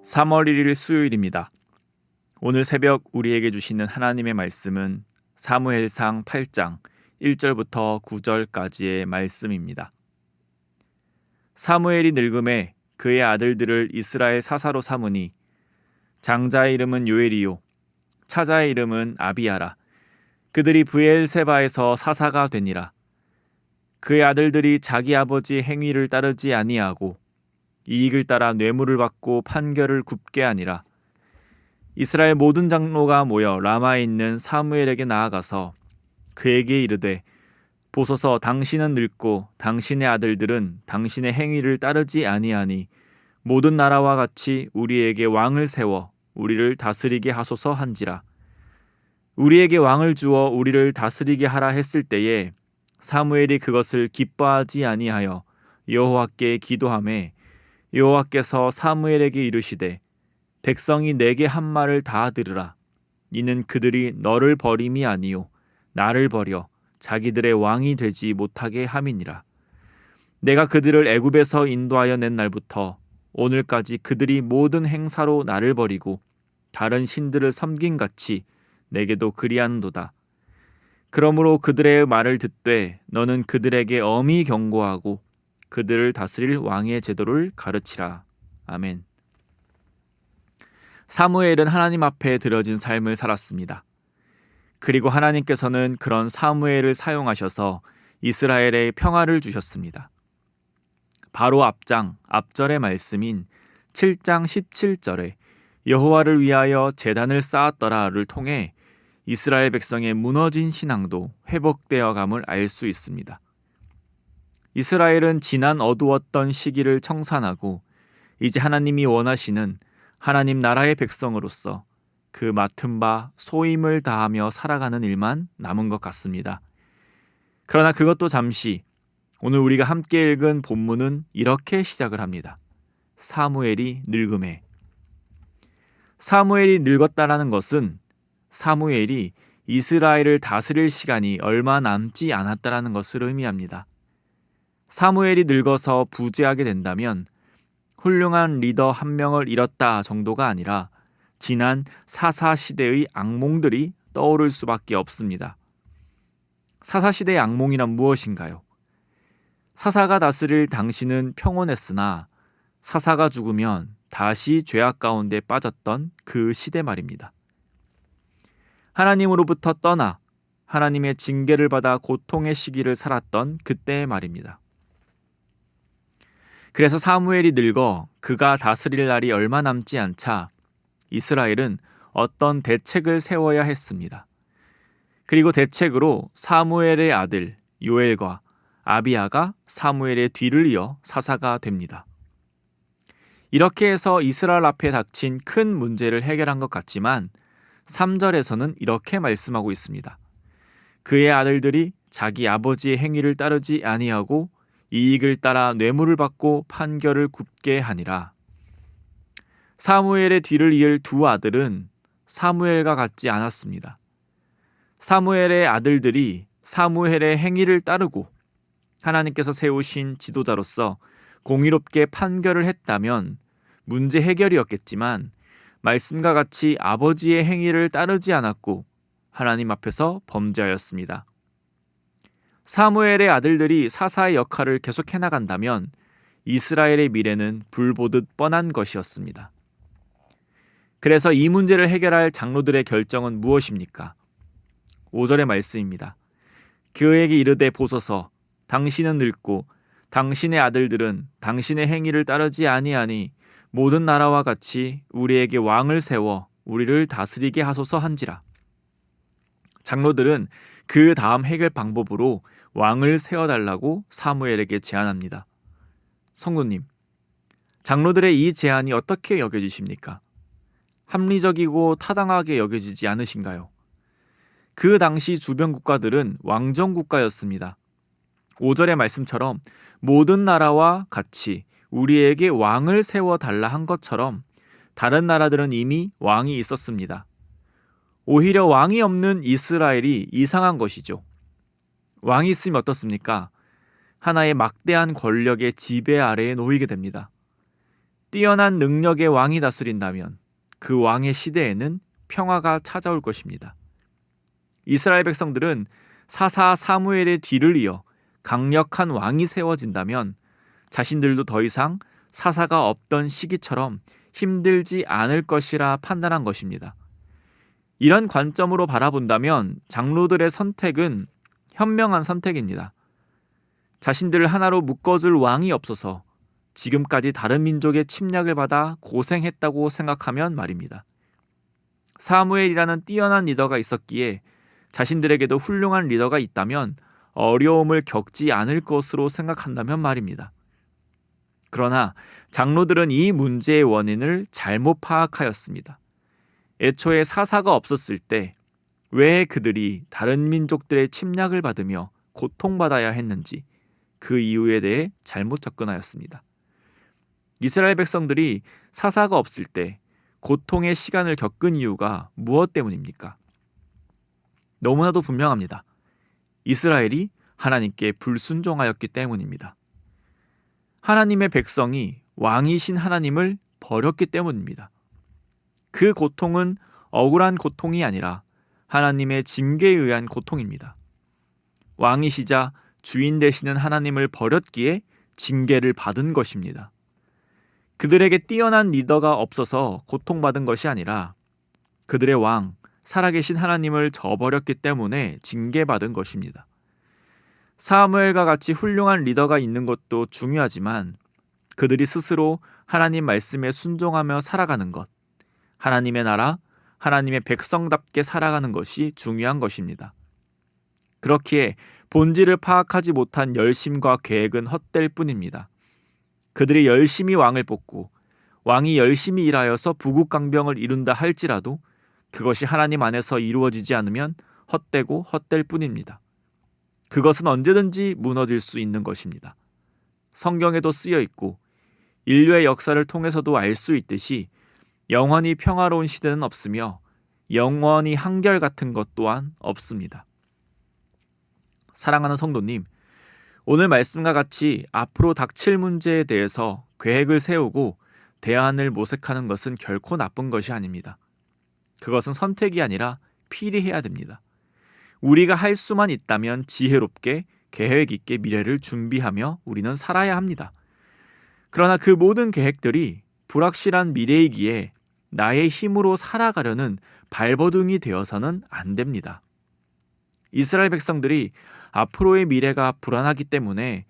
3월 1일 수요일입니다. 오늘 새벽 우리에게 주시는 하나님의 말씀은 사무엘상 8장 1절부터 9절까지의 말씀입니다. 사무엘이 늙음에 그의 아들들을 이스라엘 사사로 삼으니 장자의 이름은 요엘이요 차자의 이름은 아비야라. 그들이 브엘세바에서 사사가 되니라. 그의 아들들이 자기 아버지의 행위를 따르지 아니하고 이익을 따라 뇌물을 받고 판결을 굽게 하니라. 이스라엘 모든 장로가 모여 라마에 있는 사무엘에게 나아가서 그에게 이르되 보소서, 당신은 늙고 당신의 아들들은 당신의 행위를 따르지 아니하니 모든 나라와 같이 우리에게 왕을 세워 우리를 다스리게 하소서 한지라. 우리에게 왕을 주어 우리를 다스리게 하라 했을 때에 사무엘이 그것을 기뻐하지 아니하여 여호와께 기도하매 여호와께서 사무엘에게 이르시되 백성이 내게 한 말을 다 들으라. 이는 그들이 너를 버림이 아니요 나를 버려 자기들의 왕이 되지 못하게 함이니라. 내가 그들을 애굽에서 인도하여 낸 날부터 오늘까지 그들이 모든 행사로 나를 버리고 다른 신들을 섬김같이 내게도 그리하는도다. 그러므로 그들의 말을 듣되 너는 그들에게 엄히 경고하고 그들을 다스릴 왕의 제도를 가르치라. 아멘. 사무엘은 하나님 앞에 드려진 삶을 살았습니다. 그리고 하나님께서는 그런 사무엘을 사용하셔서 이스라엘에 평화를 주셨습니다. 바로 앞절의 말씀인 7장 17절에 여호와를 위하여 제단을 쌓았더라를 통해 이스라엘 백성의 무너진 신앙도 회복되어 감을 알 수 있습니다. 이스라엘은 지난 어두웠던 시기를 청산하고 이제 하나님이 원하시는 하나님 나라의 백성으로서 그 맡은 바 소임을 다하며 살아가는 일만 남은 것 같습니다. 그러나 그것도 잠시, 오늘 우리가 함께 읽은 본문은 이렇게 시작을 합니다. 사무엘이 늙음에. 사무엘이 늙었다라는 것은 사무엘이 이스라엘을 다스릴 시간이 얼마 남지 않았다라는 것을 의미합니다. 사무엘이 늙어서 부재하게 된다면 훌륭한 리더 한 명을 잃었다 정도가 아니라 지난 사사시대의 악몽들이 떠오를 수밖에 없습니다. 사사시대의 악몽이란 무엇인가요? 사사가 다스릴 당시는 평온했으나 사사가 죽으면 다시 죄악 가운데 빠졌던 그 시대 말입니다. 하나님으로부터 떠나 하나님의 징계를 받아 고통의 시기를 살았던 그때의 말입니다. 그래서 사무엘이 늙어 그가 다스릴 날이 얼마 남지 않자 이스라엘은 어떤 대책을 세워야 했습니다. 그리고 대책으로 사무엘의 아들 요엘과 아비야가 사무엘의 뒤를 이어 사사가 됩니다. 이렇게 해서 이스라엘 앞에 닥친 큰 문제를 해결한 것 같지만 3절에서는 이렇게 말씀하고 있습니다. 그의 아들들이 자기 아버지의 행위를 따르지 아니하고 이익을 따라 뇌물을 받고 판결을 굽게 하니라. 사무엘의 뒤를 이을 두 아들은 사무엘과 같지 않았습니다. 사무엘의 아들들이 사무엘의 행위를 따르고 하나님께서 세우신 지도자로서 공의롭게 판결을 했다면 문제 해결이었겠지만 말씀과 같이 아버지의 행위를 따르지 않았고 하나님 앞에서 범죄하였습니다. 사무엘의 아들들이 사사의 역할을 계속해 나간다면 이스라엘의 미래는 불보듯 뻔한 것이었습니다. 그래서 이 문제를 해결할 장로들의 결정은 무엇입니까? 5절의 말씀입니다. 그에게 이르되 보소서, 당신은 늙고 당신의 아들들은 당신의 행위를 따르지 아니하니 모든 나라와 같이 우리에게 왕을 세워 우리를 다스리게 하소서 한지라. 장로들은 그 다음 해결 방법으로 왕을 세워달라고 사무엘에게 제안합니다. 성도님, 장로들의 이 제안이 어떻게 여겨지십니까? 합리적이고 타당하게 여겨지지 않으신가요? 그 당시 주변 국가들은 왕정 국가였습니다. 5절의 말씀처럼 모든 나라와 같이 우리에게 왕을 세워달라 한 것처럼 다른 나라들은 이미 왕이 있었습니다. 오히려 왕이 없는 이스라엘이 이상한 것이죠. 왕이 있으면 어떻습니까? 하나의 막대한 권력의 지배 아래에 놓이게 됩니다. 뛰어난 능력의 왕이 다스린다면 그 왕의 시대에는 평화가 찾아올 것입니다. 이스라엘 백성들은 사사 사무엘의 뒤를 이어 강력한 왕이 세워진다면 자신들도 더 이상 사사가 없던 시기처럼 힘들지 않을 것이라 판단한 것입니다. 이런 관점으로 바라본다면 장로들의 선택은 현명한 선택입니다. 자신들을 하나로 묶어줄 왕이 없어서 지금까지 다른 민족의 침략을 받아 고생했다고 생각하면 말입니다. 사무엘이라는 뛰어난 리더가 있었기에 자신들에게도 훌륭한 리더가 있다면 어려움을 겪지 않을 것으로 생각한다면 말입니다. 그러나 장로들은 이 문제의 원인을 잘못 파악하였습니다. 애초에 사사가 없었을 때 왜 그들이 다른 민족들의 침략을 받으며 고통받아야 했는지 그 이유에 대해 잘못 접근하였습니다. 이스라엘 백성들이 사사가 없을 때 고통의 시간을 겪은 이유가 무엇 때문입니까? 너무나도 분명합니다. 이스라엘이 하나님께 불순종하였기 때문입니다. 하나님의 백성이 왕이신 하나님을 버렸기 때문입니다. 그 고통은 억울한 고통이 아니라 하나님의 징계에 의한 고통입니다. 왕이시자 주인 되시는 하나님을 버렸기에 징계를 받은 것입니다. 그들에게 뛰어난 리더가 없어서 고통받은 것이 아니라 그들의 왕, 살아계신 하나님을 저버렸기 때문에 징계받은 것입니다. 사무엘과 같이 훌륭한 리더가 있는 것도 중요하지만 그들이 스스로 하나님 말씀에 순종하며 살아가는 것, 하나님의 나라, 하나님의 백성답게 살아가는 것이 중요한 것입니다. 그렇기에 본질을 파악하지 못한 열심과 계획은 헛될 뿐입니다. 그들이 열심히 왕을 뽑고 왕이 열심히 일하여서 부국강병을 이룬다 할지라도 그것이 하나님 안에서 이루어지지 않으면 헛되고 헛될 뿐입니다. 그것은 언제든지 무너질 수 있는 것입니다. 성경에도 쓰여 있고 인류의 역사를 통해서도 알 수 있듯이 영원히 평화로운 시대는 없으며 영원히 한결같은 것 또한 없습니다. 사랑하는 성도님, 오늘 말씀과 같이 앞으로 닥칠 문제에 대해서 계획을 세우고 대안을 모색하는 것은 결코 나쁜 것이 아닙니다. 그것은 선택이 아니라 필히 해야 됩니다. 우리가 할 수만 있다면 지혜롭게 계획 있게 미래를 준비하며 우리는 살아야 합니다. 그러나 그 모든 계획들이 불확실한 미래이기에 나의 힘으로 살아가려는 발버둥이 되어서는 안 됩니다. 이스라엘 백성들이 앞으로의 미래가 불안하기 때문에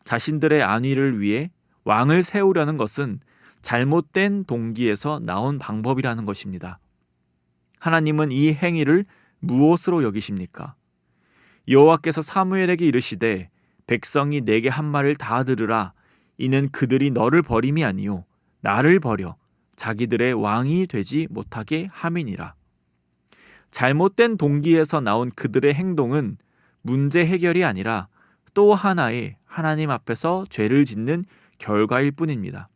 자신들의 안위를 위해 왕을 세우려는 것은 잘못된 동기에서 나온 방법이라는 것입니다. 하나님은 이 행위를 무엇으로 여기십니까? 여호와께서 사무엘에게 이르시되 백성이 내게 한 말을 다 들으라. 이는 그들이 너를 버림이 아니요 나를 버려 자기들의 왕이 되지 못하게 함이니라. 잘못된 동기에서 나온 그들의 행동은 문제 해결이 아니라 또 하나의 하나님 앞에서 죄를 짓는 결과일 뿐입니다.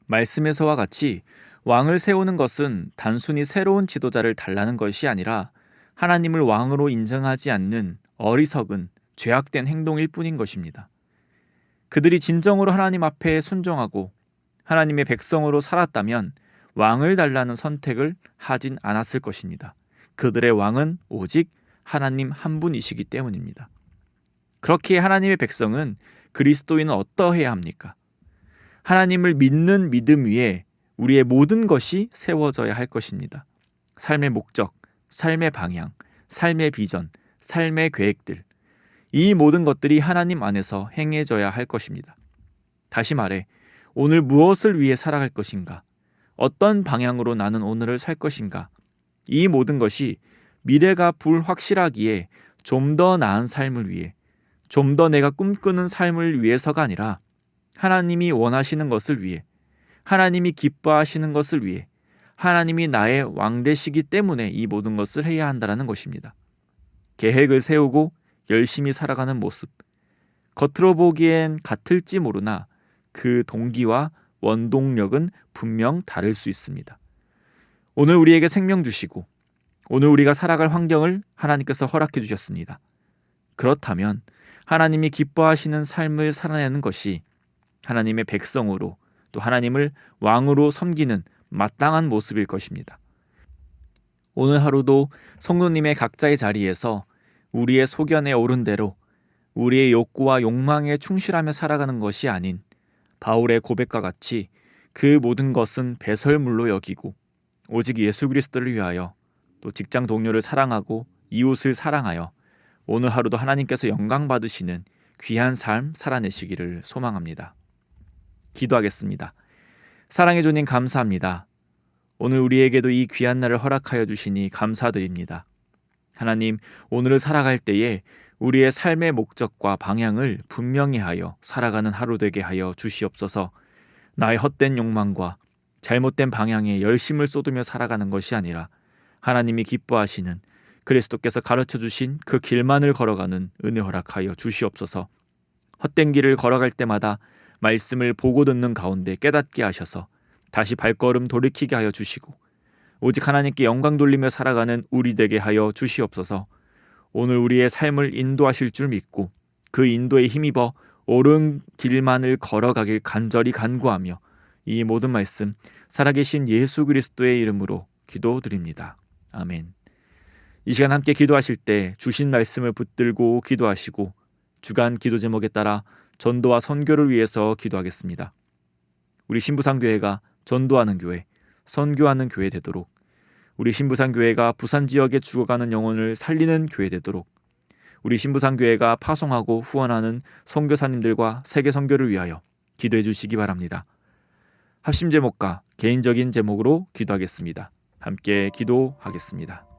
말씀에서와 같이 왕을 세우는 것은 단순히 새로운 지도자를 달라는 것이 아니라 하나님을 왕으로 인정하지 않는 어리석은 죄악된 행동일 뿐인 것입니다. 그들이 진정으로 하나님 앞에 순종하고 하나님의 백성으로 살았다면 왕을 달라는 선택을 하진 않았을 것입니다. 그들의 왕은 오직 하나님 한 분이시기 때문입니다. 그렇기에 하나님의 백성은 그리스도인은 어떠해야 합니까? 하나님을 믿는 믿음 위에 우리의 모든 것이 세워져야 할 것입니다. 삶의 목적, 삶의 방향, 삶의 비전, 삶의 계획들, 이 모든 것들이 하나님 안에서 행해져야 할 것입니다. 다시 말해, 오늘 무엇을 위해 살아갈 것인가? 어떤 방향으로 나는 오늘을 살 것인가? 이 모든 것이 미래가 불확실하기에 좀 더 나은 삶을 위해, 좀 더 내가 꿈꾸는 삶을 위해서가 아니라 하나님이 원하시는 것을 위해, 하나님이 기뻐하시는 것을 위해, 하나님이 나의 왕 되시기 때문에 이 모든 것을 해야 한다는 것입니다. 계획을 세우고 열심히 살아가는 모습, 겉으로 보기엔 같을지 모르나 그 동기와 원동력은 분명 다를 수 있습니다. 오늘 우리에게 생명 주시고 오늘 우리가 살아갈 환경을 하나님께서 허락해 주셨습니다. 그렇다면 하나님이 기뻐하시는 삶을 살아내는 것이 하나님의 백성으로 또 하나님을 왕으로 섬기는 마땅한 모습일 것입니다. 오늘 하루도 성도님의 각자의 자리에서 우리의 소견에 오른 대로 우리의 욕구와 욕망에 충실하며 살아가는 것이 아닌 바울의 고백과 같이 그 모든 것은 배설물로 여기고 오직 예수 그리스도를 위하여 또 직장 동료를 사랑하고 이웃을 사랑하여 오늘 하루도 하나님께서 영광 받으시는 귀한 삶 살아내시기를 소망합니다. 기도하겠습니다. 사랑해 주님 감사합니다. 오늘 우리에게도 이 귀한 날을 허락하여 주시니 감사드립니다. 하나님, 오늘을 살아갈 때에 우리의 삶의 목적과 방향을 분명히 하여 살아가는 하루 되게 하여 주시옵소서. 나의 헛된 욕망과 잘못된 방향에 열심을 쏟으며 살아가는 것이 아니라 하나님이 기뻐하시는 그리스도께서 가르쳐 주신 그 길만을 걸어가는 은혜 허락하여 주시옵소서. 헛된 길을 걸어갈 때마다 말씀을 보고 듣는 가운데 깨닫게 하셔서 다시 발걸음 돌이키게 하여 주시고 오직 하나님께 영광 돌리며 살아가는 우리 되게 하여 주시옵소서. 오늘 우리의 삶을 인도하실 줄 믿고 그 인도에 힘입어 옳은 길만을 걸어가길 간절히 간구하며 이 모든 말씀 살아계신 예수 그리스도의 이름으로 기도드립니다. 아멘. 이 시간 함께 기도하실 때 주신 말씀을 붙들고 기도하시고 주간 기도 제목에 따라 전도와 선교를 위해서 기도하겠습니다. 우리 신부상교회가 전도하는 교회, 선교하는 교회 되도록, 우리 신부상교회가 부산 지역에 죽어가는 영혼을 살리는 교회 되도록, 우리 신부상교회가 파송하고 후원하는 선교사님들과 세계 선교를 위하여 기도해 주시기 바랍니다. 합심 제목과 개인적인 제목으로 기도하겠습니다. 함께 기도하겠습니다.